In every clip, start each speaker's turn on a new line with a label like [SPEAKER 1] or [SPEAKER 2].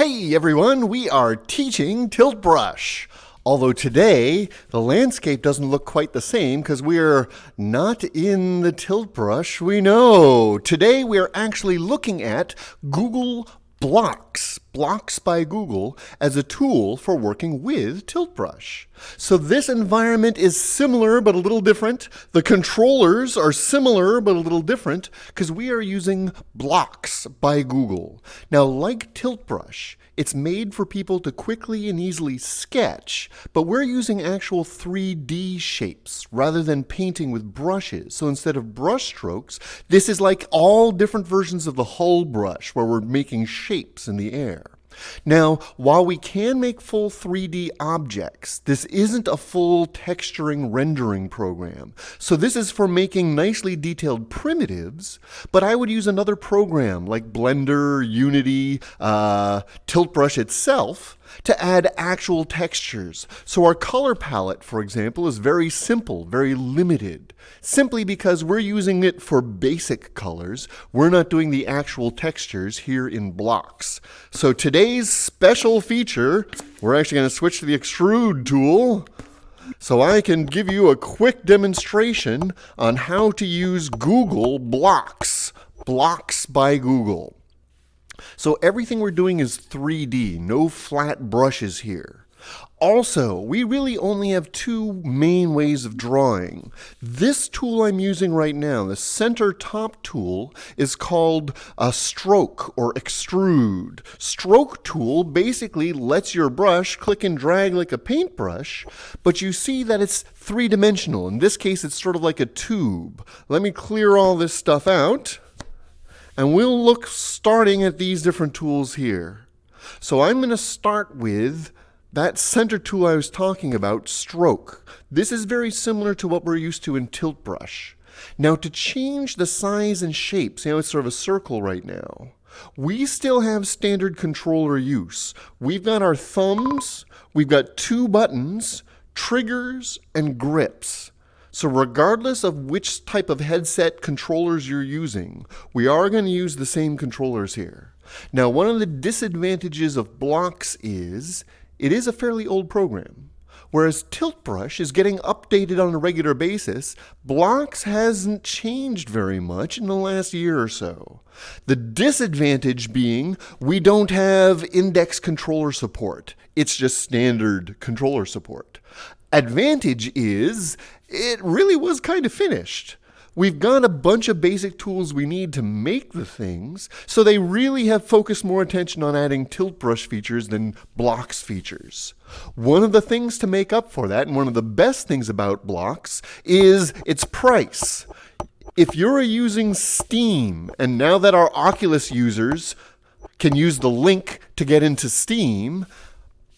[SPEAKER 1] Hey everyone, we are teaching Tilt Brush. Although today, the landscape doesn't look quite the same because we're not in the Tilt Brush we know. Today we are actually looking at Google Blocks by Google, as a tool for working with Tilt Brush. So this environment is similar but a little different. The controllers are similar but a little different because we are using Blocks by Google. Now, like Tilt Brush, it's made for people to quickly and easily sketch, but we're using actual 3D shapes rather than painting with brushes. So instead of brush strokes, this is like all different versions of the hull brush where we're making shapes in the air. Now, while we can make full 3D objects, this isn't a full texturing rendering program. So this is for making nicely detailed primitives, but I would use another program like Blender, Unity, Tilt Brush itself to add actual textures. So our color palette, for example, is very simple, very limited, simply because we're using it for basic colors. We're not doing the actual textures here in Blocks. So today's special feature, we're actually going to switch to the extrude tool so I can give you a quick demonstration on how to use Google Blocks by Google. So everything we're doing is 3D, no flat brushes here. Also, we really only have two main ways of drawing. This tool I'm using right now, the center top tool, is called a stroke or extrude. Stroke tool basically lets your brush click and drag like a paintbrush, but you see that it's three-dimensional. In this case, it's sort of like a tube. Let me clear all this stuff out. And we'll look starting at these different tools here. So I'm going to start with that center tool I was talking about, stroke. This is very similar to what we're used to in Tilt Brush. Now to change the size and shape, see how it's sort of a circle right now, we still have standard controller use. We've got our thumbs, we've got two buttons, triggers, and grips. So regardless of which type of headset controllers you're using, we are going to use the same controllers here. Now, one of the disadvantages of Blocks is it is a fairly old program. Whereas Tilt Brush is getting updated on a regular basis, Blocks hasn't changed very much in the last year or so. The disadvantage being we don't have index controller support. It's just standard controller support. Advantage is it really was kind of finished. We've got a bunch of basic tools we need to make the things, so they really have focused more attention on adding Tilt Brush features than Blocks features. One of the things to make up for that, and one of the best things about Blocks, is its price. If you're using Steam, and now that our Oculus users can use the link to get into Steam,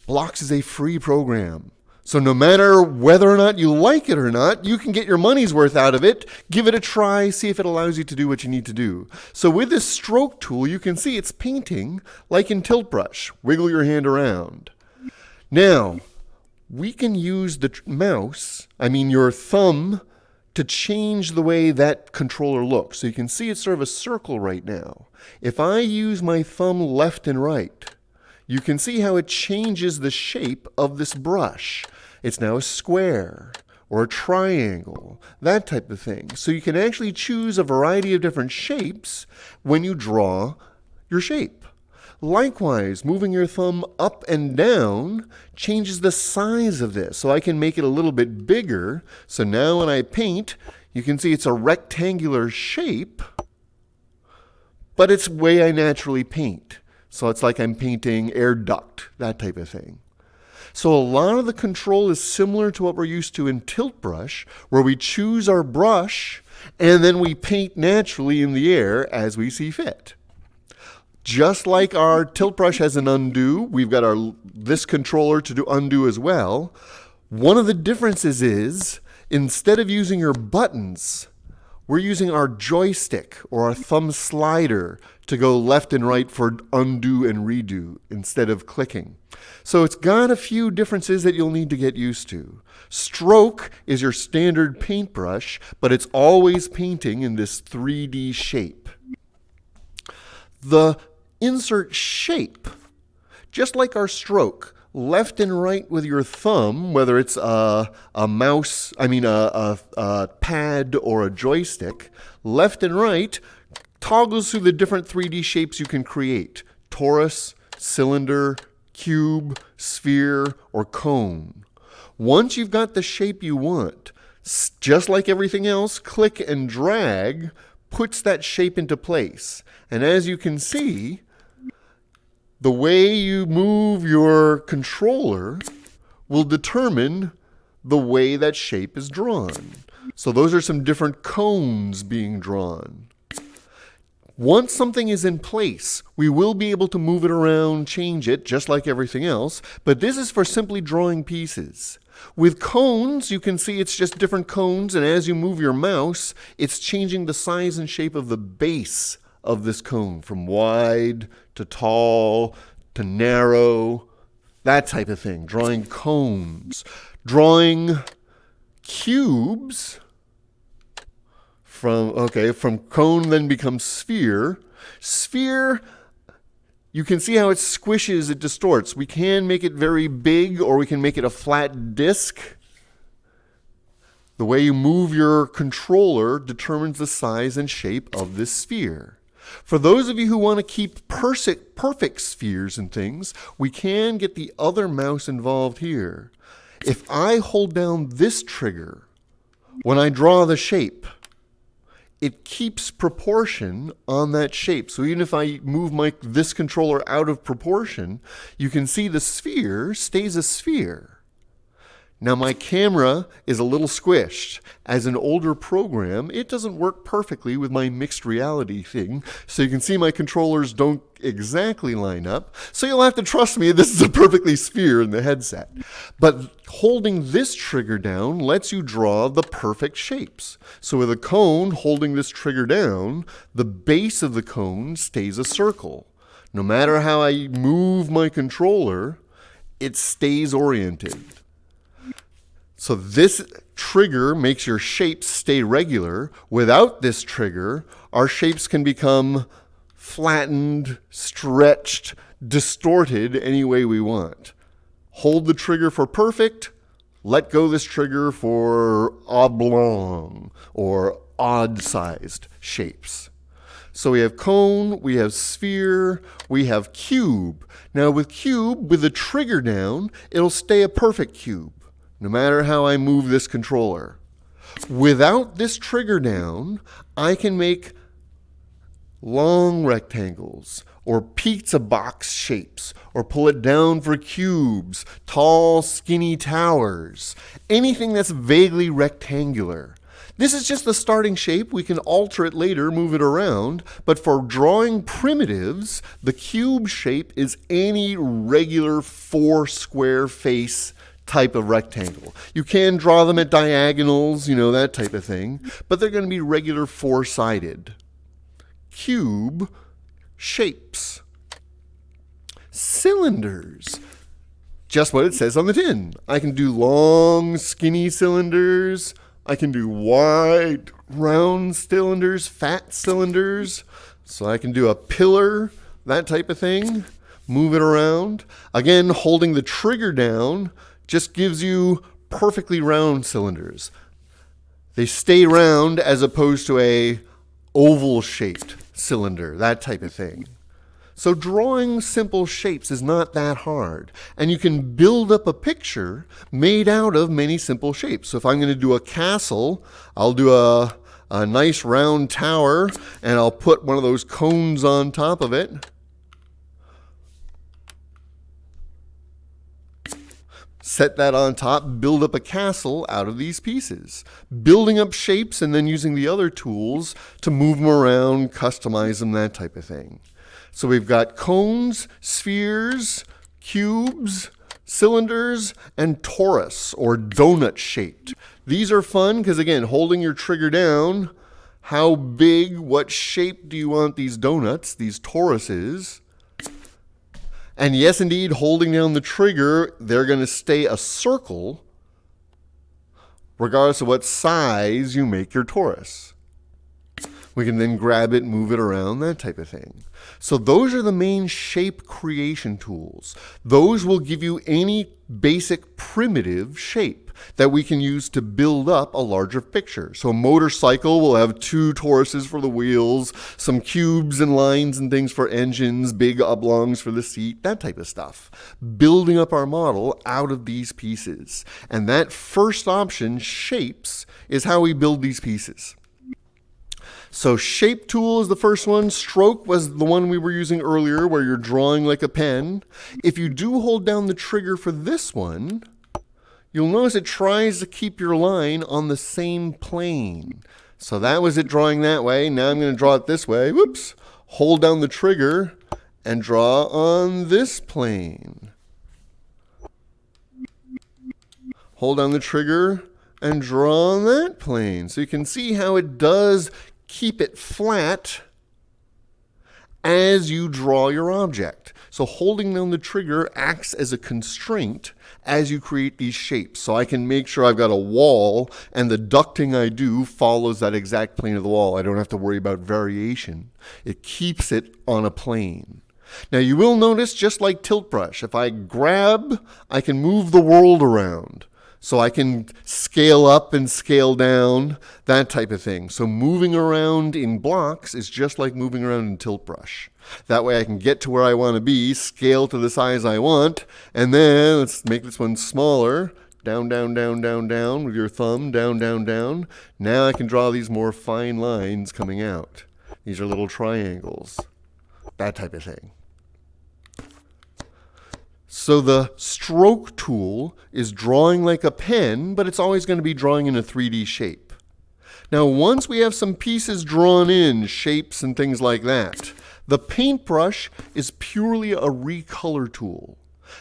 [SPEAKER 1] Blocks is a free program. So no matter whether or not you like it or not, you can get your money's worth out of it. Give it a try, see if it allows you to do what you need to do. So with this stroke tool, you can see it's painting like in Tilt Brush. Wiggle your hand around. Now, we can use the your thumb, to change the way that controller looks. So you can see it's sort of a circle right now. If I use my thumb left and right, you can see how it changes the shape of this brush. It's now a square or a triangle, that type of thing. So you can actually choose a variety of different shapes when you draw your shape. Likewise, moving your thumb up and down changes the size of this. So I can make it a little bit bigger. So now when I paint, you can see it's a rectangular shape, but it's the way I naturally paint. So it's like I'm painting air duct, that type of thing. So a lot of the control is similar to what we're used to in Tilt Brush, where we choose our brush and then we paint naturally in the air as we see fit. Just like our Tilt Brush has an undo, we've got this controller to do undo as well. One of the differences is, instead of using your buttons, we're using our joystick or our thumb slider to go left and right for undo and redo instead of clicking. So it's got a few differences that you'll need to get used to. Stroke is your standard paintbrush, but it's always painting in this 3D shape. The insert shape Just like our stroke, left and right with your thumb, whether it's a pad or a joystick, left and right toggles through the different 3D shapes you can create. Torus, cylinder, cube, sphere, or cone. Once you've got the shape you want, just like everything else, click and drag puts that shape into place. And as you can see, the way you move your controller will determine the way that shape is drawn. So those are some different cones being drawn. Once something is in place, we will be able to move it around, change it, just like everything else, but this is for simply drawing pieces. With cones, you can see it's just different cones, and as you move your mouse, it's changing the size and shape of the base of this cone, from wide to tall to narrow, that type of thing. Drawing cones. Drawing cubes, from cone then becomes sphere. Sphere, you can see how it squishes, it distorts. We can make it very big, or we can make it a flat disc. The way you move your controller determines the size and shape of this sphere. For those of you who want to keep perfect spheres and things, we can get the other mouse involved here. If I hold down this trigger, when I draw the shape, it keeps proportion on that shape. So even if I move this controller out of proportion, you can see the sphere stays a sphere. Now my camera is a little squished. As an older program, it doesn't work perfectly with my mixed reality thing. So you can see my controllers don't exactly line up. So you'll have to trust me, this is a perfectly sphere in the headset. But holding this trigger down lets you draw the perfect shapes. So with a cone, holding this trigger down, the base of the cone stays a circle. No matter how I move my controller, it stays oriented. So this trigger makes your shapes stay regular. Without this trigger, our shapes can become flattened, stretched, distorted any way we want. Hold the trigger for perfect, let go this trigger for oblong or odd-sized shapes. So we have cone, we have sphere, we have cube. Now with cube, with the trigger down, it'll stay a perfect cube, no matter how I move this controller. Without this trigger down, I can make long rectangles or pizza box shapes, or pull it down for cubes, tall, skinny towers, anything that's vaguely rectangular. This is just the starting shape. We can alter it later, move it around, but for drawing primitives, the cube shape is any regular 4-square face type of rectangle. You can draw them at diagonals, that type of thing, but they're going to be regular 4-sided. Cube shapes. Cylinders. Just what it says on the tin. I can do long, skinny cylinders. I can do wide, round cylinders, fat cylinders. So I can do a pillar, that type of thing. Move it around. Again, holding the trigger down just gives you perfectly round cylinders. They stay round as opposed to a oval-shaped cylinder, that type of thing. So drawing simple shapes is not that hard. And you can build up a picture made out of many simple shapes. So if I'm going to do a castle, I'll do a nice round tower, and I'll put one of those cones on top of it. Set that on top, build up a castle out of these pieces. Building up shapes and then using the other tools to move them around, customize them, that type of thing. So we've got cones, spheres, cubes, cylinders, and torus, or donut shaped. These are fun because, again, holding your trigger down, how big, what shape do you want these donuts, these toruses? And yes, indeed, holding down the trigger, they're going to stay a circle regardless of what size you make your torus. We can then grab it, move it around, that type of thing. So those are the main shape creation tools. Those will give you any basic primitive shape that we can use to build up a larger picture. So a motorcycle will have 2 toruses for the wheels, some cubes and lines and things for engines, big oblongs for the seat, that type of stuff. Building up our model out of these pieces. And that first option, shapes, is how we build these pieces. So shape tool is the first one. Stroke was the one we were using earlier where you're drawing like a pen. If you do hold down the trigger for this one, you'll notice it tries to keep your line on the same plane. So that was it drawing that way. Now I'm going to draw it this way. Whoops. Hold down the trigger and draw on this plane. Hold down the trigger and draw on that plane. So you can see how it does keep it flat as you draw your object. So holding down the trigger acts as a constraint as you create these shapes. So I can make sure I've got a wall and the ducting I do follows that exact plane of the wall. I don't have to worry about variation. It keeps it on a plane. Now you will notice, just like tilt brush, if I grab, I can move the world around. So I can scale up and scale down, that type of thing. So moving around in blocks is just like moving around in tilt brush. That way I can get to where I want to be, scale to the size I want, and then let's make this one smaller. Down, down, down, down, down with your thumb, down, down, down. Now I can draw these more fine lines coming out. These are little triangles, that type of thing. So the stroke tool is drawing like a pen, but it's always going to be drawing in a 3D shape. Now, once we have some pieces drawn in, shapes and things like that, the paintbrush is purely a recolor tool.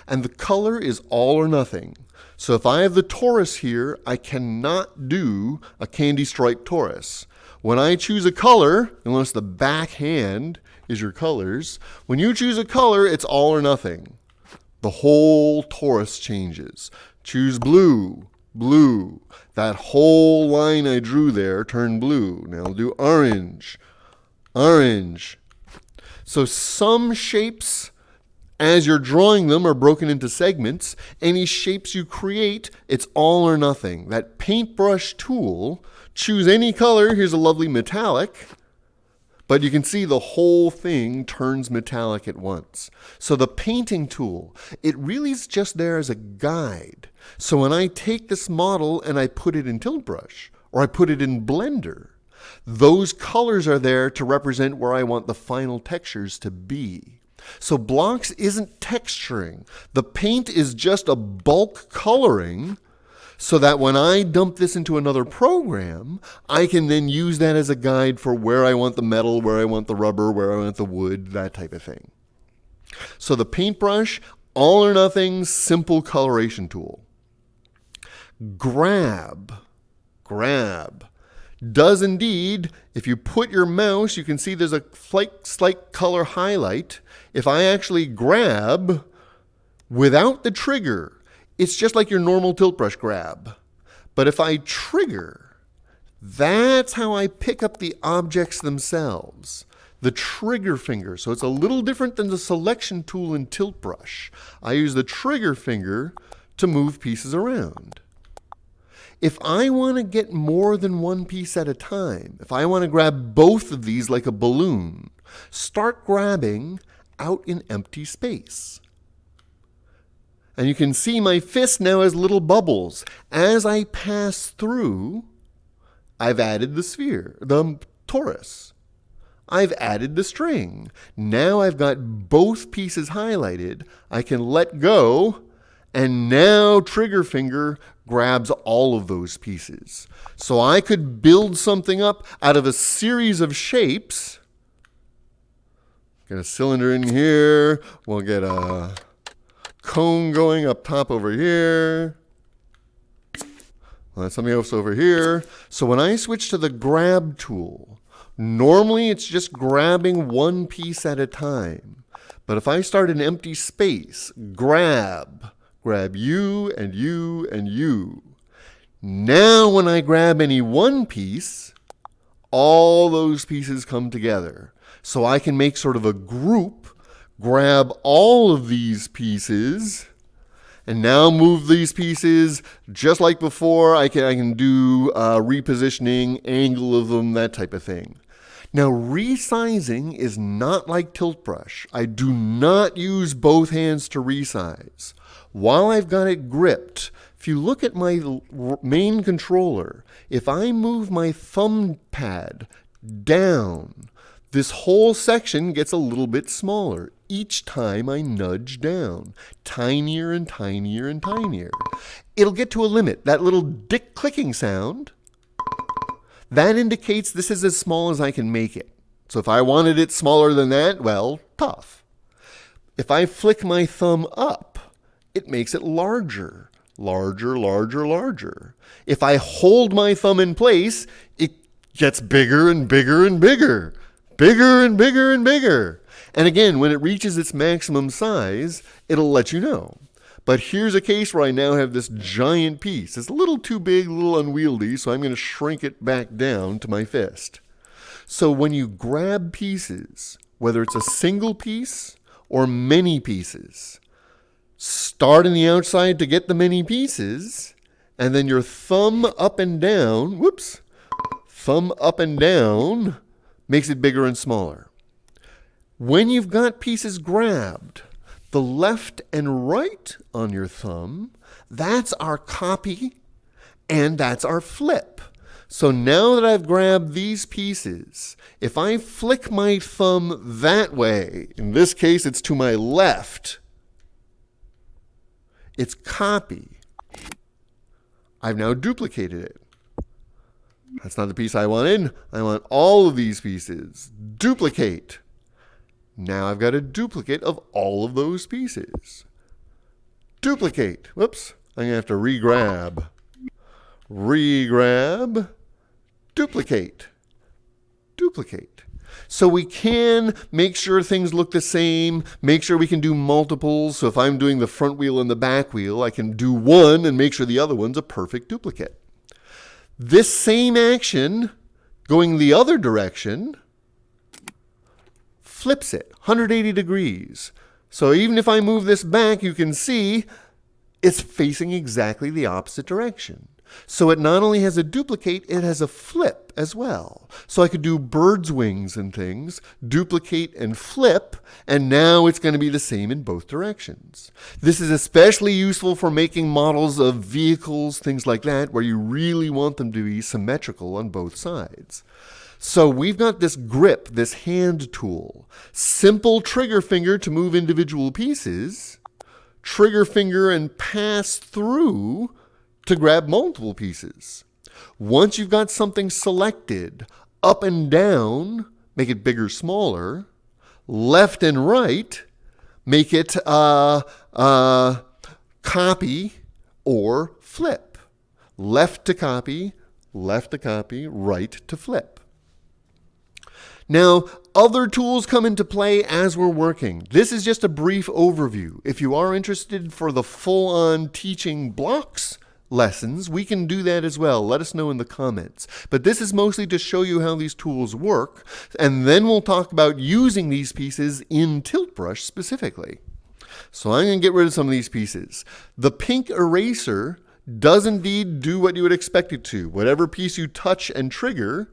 [SPEAKER 1] And the color is all or nothing. So if I have the torus here, I cannot do a candy stripe torus. When I choose a color, unless the back hand is your colors, when you choose a color, it's all or nothing. The whole torus changes. Choose blue, blue. That whole line I drew there turned blue. Now I'll do orange, orange. So some shapes, as you're drawing them, are broken into segments. Any shapes you create, it's all or nothing. That paintbrush tool, choose any color. Here's a lovely metallic. But you can see the whole thing turns metallic at once. So the painting tool, it really is just there as a guide. So when I take this model and I put it in Tilt Brush, or I put it in Blender, those colors are there to represent where I want the final textures to be. So blocks isn't texturing. The paint is just a bulk coloring, so that when I dump this into another program, I can then use that as a guide for where I want the metal, where I want the rubber, where I want the wood, that type of thing. So the paintbrush, all or nothing, simple coloration tool. Grab does indeed, if you put your mouse, you can see there's a slight color highlight. If I actually grab without the trigger, it's just like your normal tilt brush grab. But if I trigger, that's how I pick up the objects themselves. The trigger finger. So it's a little different than the selection tool in tilt brush. I use the trigger finger to move pieces around. If I want to get more than one piece at a time, if I want to grab both of these like a balloon, start grabbing out in empty space. And you can see my fist now has little bubbles. As I pass through, I've added the sphere, the torus. I've added the string. Now I've got both pieces highlighted. I can let go, and now trigger finger grabs all of those pieces. So I could build something up out of a series of shapes. Get a cylinder in here. We'll get a cone going up top over here. Well, that's something else over here. So when I switch to the grab tool, normally it's just grabbing one piece at a time. But if I start an empty space, grab you and you and you. Now when I grab any one piece, all those pieces come together. So I can make sort of a group, grab all of these pieces, and now move these pieces just like before. I can do repositioning, angle of them, that type of thing. Now, resizing is not like tilt brush. I do not use both hands to resize. While I've got it gripped, if you look at my main controller, if I move my thumb pad down, this whole section gets a little bit smaller each time I nudge down, tinier and tinier and tinier. It'll get to a limit. That little dick clicking sound, that indicates this is as small as I can make it. So if I wanted it smaller than that, well, tough. If I flick my thumb up, it makes it larger, larger, larger, larger. If I hold my thumb in place, it gets bigger and bigger and bigger, bigger and bigger and bigger. And again, when it reaches its maximum size, it'll let you know. But here's a case where I now have this giant piece. It's a little too big, a little unwieldy, so I'm going to shrink it back down to my fist. So when you grab pieces, whether it's a single piece or many pieces, start in the outside to get the many pieces, and then your thumb up and down, thumb up and down makes it bigger and smaller. When you've got pieces grabbed, the left and right on your thumb, that's our copy and that's our flip. So now that I've grabbed these pieces, if I flick my thumb that way, in this case it's to my left, it's copy. I've now duplicated it. That's not the piece I wanted. I want all of these pieces. Duplicate. Now I've got a duplicate of all of those pieces. Duplicate. Whoops. I'm going to have to re-grab. Re-grab. Duplicate. Duplicate. So we can make sure things look the same, make sure we can do multiples. So if I'm doing the front wheel and the back wheel, I can do one and make sure the other one's a perfect duplicate. This same action, going the other direction, flips it 180 degrees. So even if I move this back, you can see it's facing exactly the opposite direction. So it not only has a duplicate, it has a flip as well. So I could do bird's wings and things, duplicate and flip, and now it's going to be the same in both directions. This is especially useful for making models of vehicles, things like that, where you really want them to be symmetrical on both sides. So we've got this grip, this hand tool, simple trigger finger to move individual pieces, trigger finger and pass through to grab multiple pieces. Once you've got something selected, up and down, make it bigger, smaller. Left and right, make it copy or flip. Left to copy, right to flip. Now, other tools come into play as we're working. This is just a brief overview. If you are interested for the full-on teaching blocks lessons, we can do that as well. Let us know in the comments. But this is mostly to show you how these tools work, and then we'll talk about using these pieces in Tilt Brush specifically. So I'm going to get rid of some of these pieces. The pink eraser does indeed do what you would expect it to. Whatever piece you touch and trigger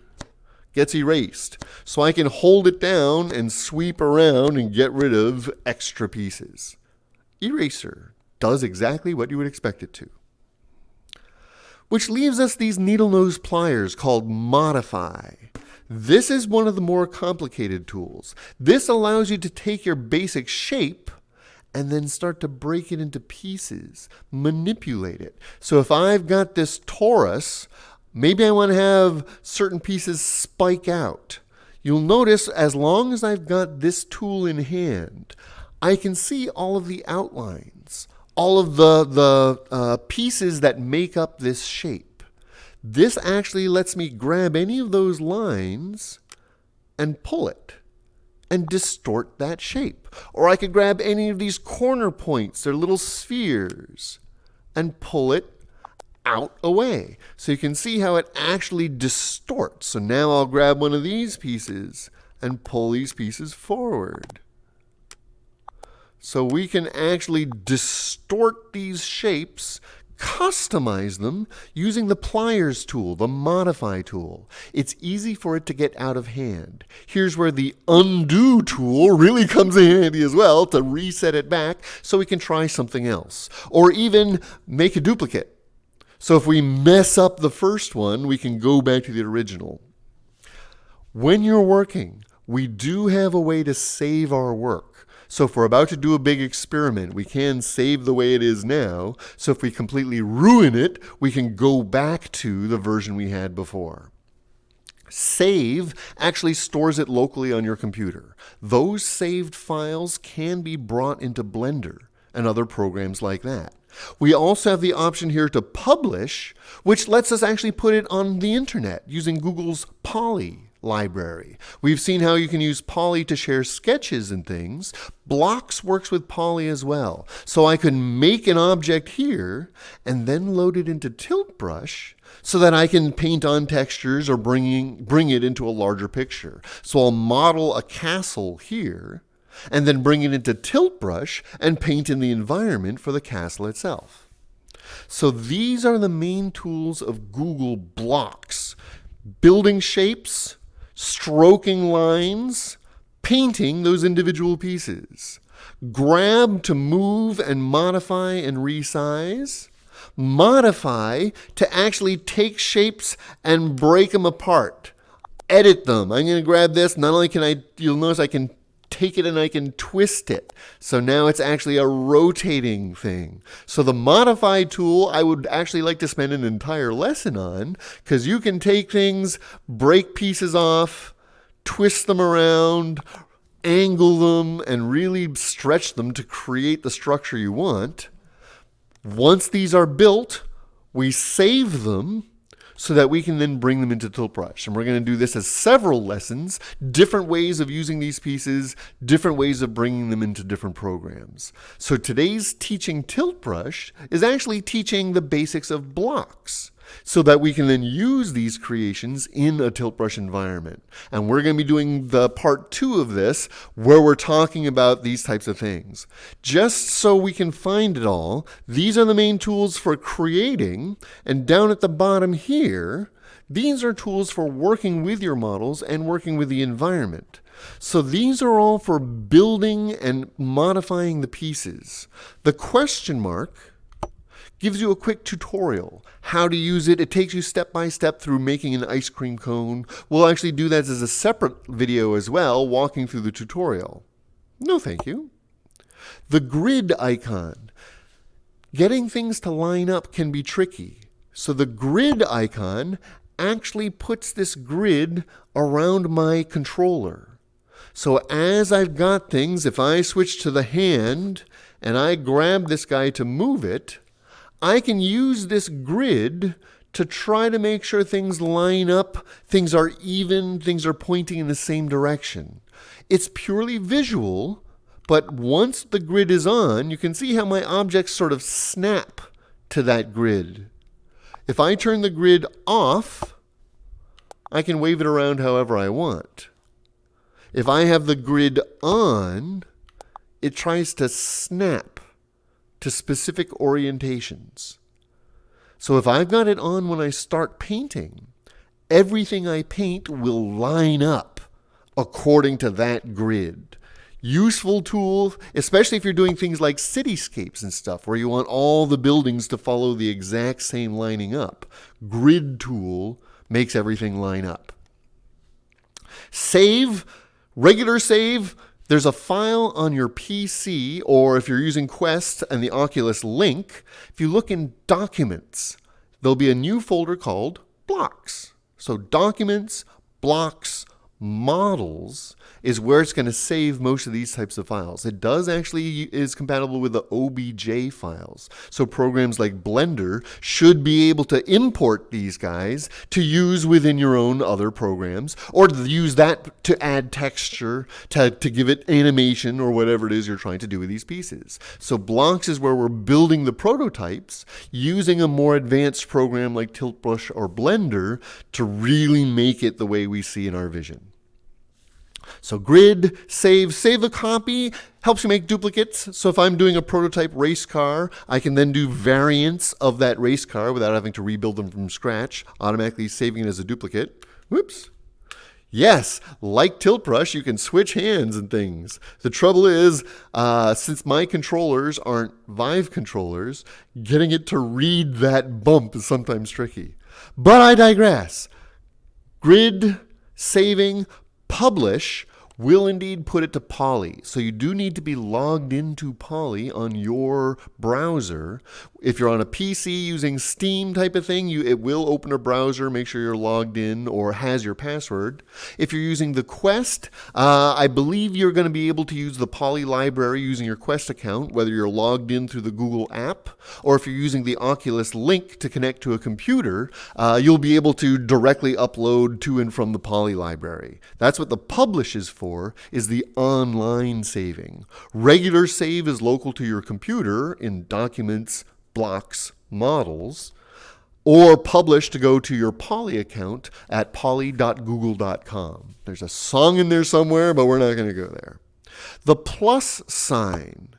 [SPEAKER 1] gets erased. So I can hold it down and sweep around and get rid of extra pieces. Eraser does exactly what you would expect it to. Which leaves us these needle nose pliers called Modify. This is one of the more complicated tools. This allows you to take your basic shape and then start to break it into pieces, manipulate it. So if I've got this torus, maybe I want to have certain pieces spike out. You'll notice as long as I've got this tool in hand, I can see all of the outlines, all of the pieces that make up this shape. This actually lets me grab any of those lines and pull it and distort that shape. Or I could grab any of these corner points, they're little spheres, and pull it out away. So you can see how it actually distorts. So now I'll grab one of these pieces and pull these pieces forward. So we can actually distort these shapes, customize them using the pliers tool, the modify tool. It's easy for it to get out of hand. Here's where the undo tool really comes in handy as well to reset it back so we can try something else. Or even make a duplicate. So if we mess up the first one, we can go back to the original. When you're working, we do have a way to save our work. So if we're about to do a big experiment, we can save the way it is now. So if we completely ruin it, we can go back to the version we had before. Save actually stores it locally on your computer. Those saved files can be brought into Blender and other programs like that. We also have the option here to publish, which lets us actually put it on the internet using Google's Poly library. We've seen how you can use Poly to share sketches and things. Blocks works with Poly as well. So I can make an object here and then load it into Tilt Brush so that I can paint on textures or bring it into a larger picture. So I'll model a castle here and then bring it into Tilt Brush and paint in the environment for the castle itself. So these are the main tools of Google Blocks: building shapes, stroking lines, painting those individual pieces. Grab to move and modify and resize. Modify to actually take shapes and break them apart. Edit them. I'm going to grab this. Not only can you'll notice I can take it and I can twist it. So now it's actually a rotating thing. So the modify tool I would actually like to spend an entire lesson on, because you can take things, break pieces off, twist them around, angle them, and really stretch them to create the structure you want. Once these are built, we save them so that we can then bring them into Tilt Brush. And we're going to do this as several lessons, different ways of using these pieces, different ways of bringing them into different programs. So today's teaching Tilt Brush is actually teaching the basics of blocks so that we can then use these creations in a Tilt Brush environment. And we're going to be doing the part 2 of this where we're talking about these types of things. Just so we can find it all, these are the main tools for creating, and down at the bottom here, these are tools for working with your models and working with the environment. So these are all for building and modifying the pieces. The question mark gives you a quick tutorial, how to use it. It takes you step by step through making an ice cream cone. We'll actually do that as a separate video as well, walking through the tutorial. No, thank you. The grid icon. Getting things to line up can be tricky. So the grid icon actually puts this grid around my controller. So as I've got things, if I switch to the hand and I grab this guy to move it, I can use this grid to try to make sure things line up, things are even, things are pointing in the same direction. It's purely visual, but once the grid is on, you can see how my objects sort of snap to that grid. If I turn the grid off, I can wave it around however I want. If I have the grid on, it tries to snap to specific orientations. So if I've got it on when I start painting, everything I paint will line up according to that grid. Useful tool, especially if you're doing things like cityscapes and stuff where you want all the buildings to follow the exact same lining up. Grid tool makes everything line up. Save, regular save. There's a file on your PC, or if you're using Quest and the Oculus Link, if you look in Documents, there'll be a new folder called Blocks. So Documents, Blocks, models is where it's going to save most of these types of files. It does actually is compatible with the OBJ files. So programs like Blender should be able to import these guys to use within your own other programs, or to use that to add texture, to give it animation or whatever it is you're trying to do with these pieces. So blocks is where we're building the prototypes using a more advanced program like Tilt Brush or Blender to really make it the way we see in our vision. So grid, save a copy, helps you make duplicates. So if I'm doing a prototype race car, I can then do variants of that race car without having to rebuild them from scratch, automatically saving it as a duplicate. Whoops. Yes, like Tilt Brush, you can switch hands and things. The trouble is, since my controllers aren't Vive controllers, getting it to read that bump is sometimes tricky. But I digress. Grid, saving, publish will indeed put it to Poly. So you do need to be logged into Poly on your browser. If you're on a PC using Steam type of thing, it will open a browser, make sure you're logged in or has your password. If you're using the Quest, I believe you're going to be able to use the Poly library using your Quest account, whether you're logged in through the Google app, or if you're using the Oculus link to connect to a computer, you'll be able to directly upload to and from the Poly library. That's what the publish is for, is the online saving. Regular save is local to your computer in documents, blocks, models, or publish to go to your Poly account at poly.google.com. There's a song in there somewhere, but we're not going to go there. The plus sign.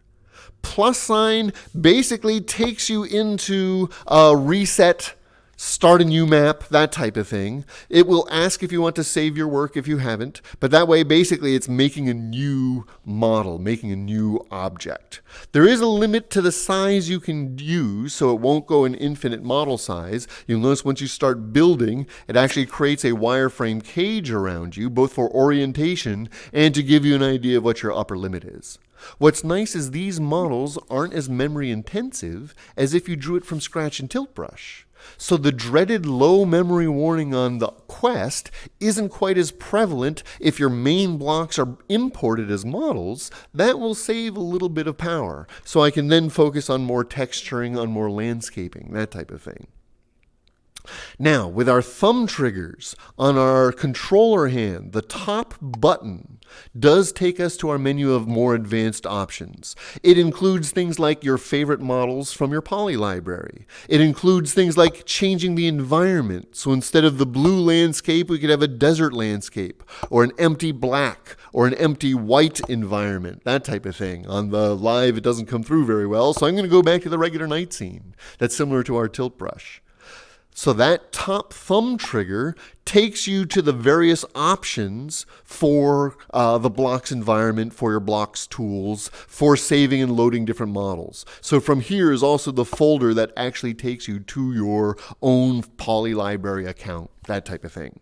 [SPEAKER 1] Plus sign basically takes you into a reset, start a new map, that type of thing. It will ask if you want to save your work if you haven't, but that way basically it's making a new model, making a new object. There is a limit to the size you can use, so it won't go an infinite model size. You'll notice once you start building, it actually creates a wireframe cage around you, both for orientation and to give you an idea of what your upper limit is. What's nice is these models aren't as memory intensive as if you drew it from scratch in Tilt Brush. So the dreaded low memory warning on the Quest isn't quite as prevalent if your main blocks are imported as models. That will save a little bit of power. So I can then focus on more texturing, on more landscaping, that type of thing. Now, with our thumb triggers on our controller hand, the top button does take us to our menu of more advanced options. It includes things like your favorite models from your Poly library. It includes things like changing the environment. So instead of the blue landscape, we could have a desert landscape, or an empty black, or an empty white environment, that type of thing. On the live, it doesn't come through very well, so I'm going to go back to the regular night scene. That's similar to our Tilt Brush. So that top thumb trigger takes you to the various options for the blocks environment, for your blocks tools, for saving and loading different models. So from here is also the folder that actually takes you to your own Poly library account, that type of thing.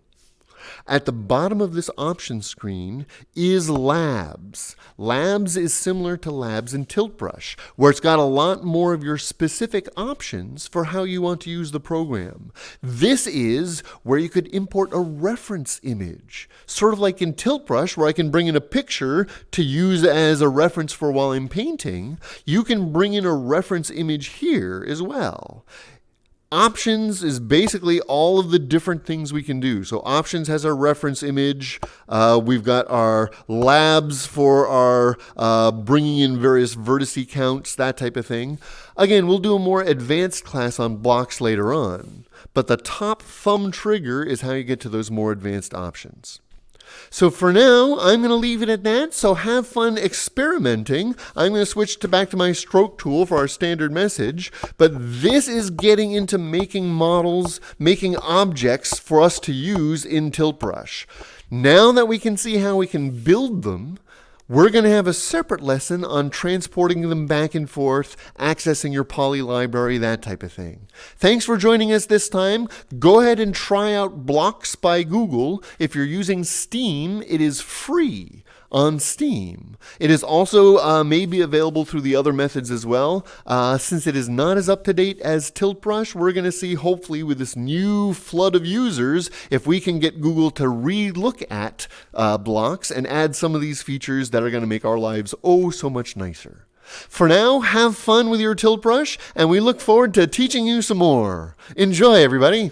[SPEAKER 1] At the bottom of this option screen is Labs. Labs is similar to Labs in Tilt Brush, where it's got a lot more of your specific options for how you want to use the program. This is where you could import a reference image, sort of like in Tilt Brush, where I can bring in a picture to use as a reference for while I'm painting. You can bring in a reference image here as well. Options is basically all of the different things we can do. So options has our reference image. We've got our labs for our bringing in various vertice counts, that type of thing. Again, we'll do a more advanced class on blocks later on. But the top thumb trigger is how you get to those more advanced options. So for now, I'm going to leave it at that. So have fun experimenting. I'm going to switch back to my stroke tool for our standard message. But this is getting into making models, making objects for us to use in Tilt Brush. Now that we can see how we can build them, we're going to have a separate lesson on transporting them back and forth, accessing your Poly library, that type of thing. Thanks for joining us this time. Go ahead and try out Blocks by Google. If you're using Steam, it is free. on Steam. It is also maybe available through the other methods as well. Since it is not as up-to-date as Tilt Brush, we're going to see, hopefully, with this new flood of users, if we can get Google to re-look at blocks and add some of these features that are going to make our lives oh so much nicer. For now, have fun with your Tilt Brush, and we look forward to teaching you some more. Enjoy, everybody!